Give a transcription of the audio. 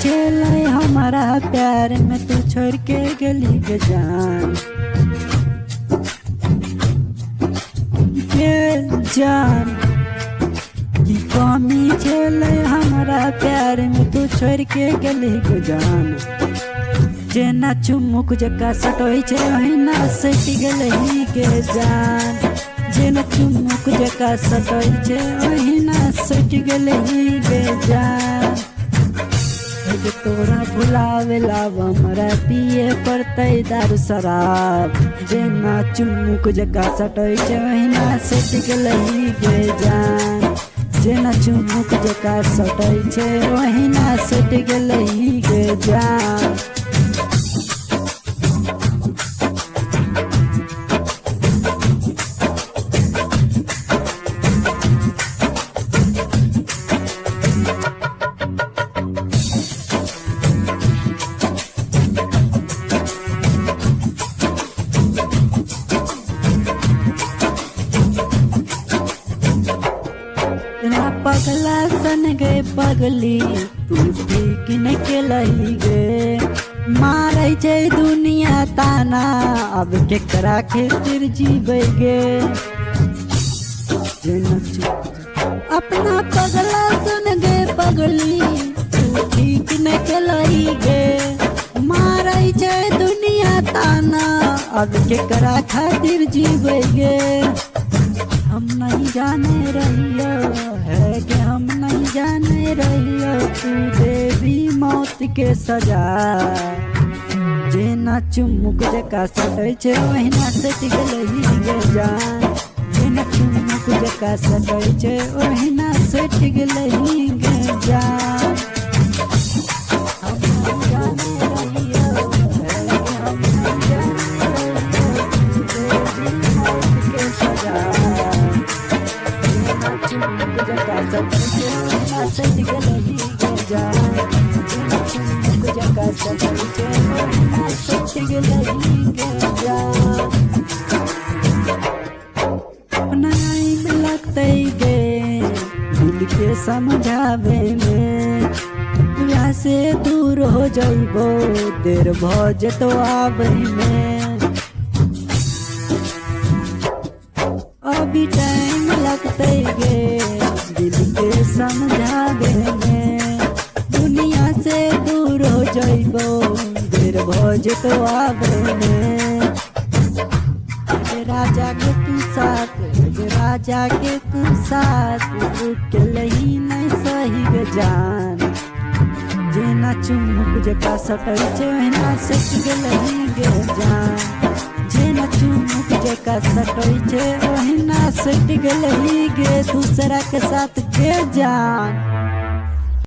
हमारा प्यार में तू छोड़ के गली के जान की कमी चले हमारा प्यार में तू छोड़ के गली के जान जेना चुमुक जका सटोई छे ओहिना सटी गली के जान जेना चुमुक जका सटोई छे ओहिना सटी गली के जान तोरा भुलावेला हमरा पिए पड़ते दारू शराब जेना चुमुक जका सटै छै ओहिना सटि गेलही गे जान जेना चुमुक जका सटै छै ओहिना सटि गेलही गे जान पगला सन गए पगली तू ठीक न केलही गे मारै छै दुनिया ताना अब केकरा खातिर जीबै गे अपना पगला सन गए पगली तू ठीक न केलही गे मारै छै दुनिया ताना अब केकरा खातिर जीबै गे हम नहीं जाने रहियो है कि हम नहीं जाने रहियो तू देवी मौत के सजा जेना चुमुक जका सटै छै ओहिना सटि गेलही गे जान जेना चुमुक जका सटै छै ओहिना सटि गेलही गे जान हम नहीं जाने रहियो है कि हम नहीं जाने रहियो तू देवी मौत के सजा चुमुक जका सटै छै ओहिना सटि गेलही गे जान चुमुक जका सटै छै ओहिना सटि गेलही गे जान टाइम लगतै गे दिल के समझावे में तुरा से दूर हो जइबो देर भ जेतो आबै में अभी टाइम लगते गे दिल के समझावे में दुनिया से दूर हो जइबो देर भ जेतो आबै में राजा के तू साथ रुकलही नहीं सही गे जान जेना चुमुक जका सटै छै ओहिना सटि गेलही गे जान जेना चुमुक जका सटै छै ओहिना सटि गेलही गे दूसरा के साथ गे जान।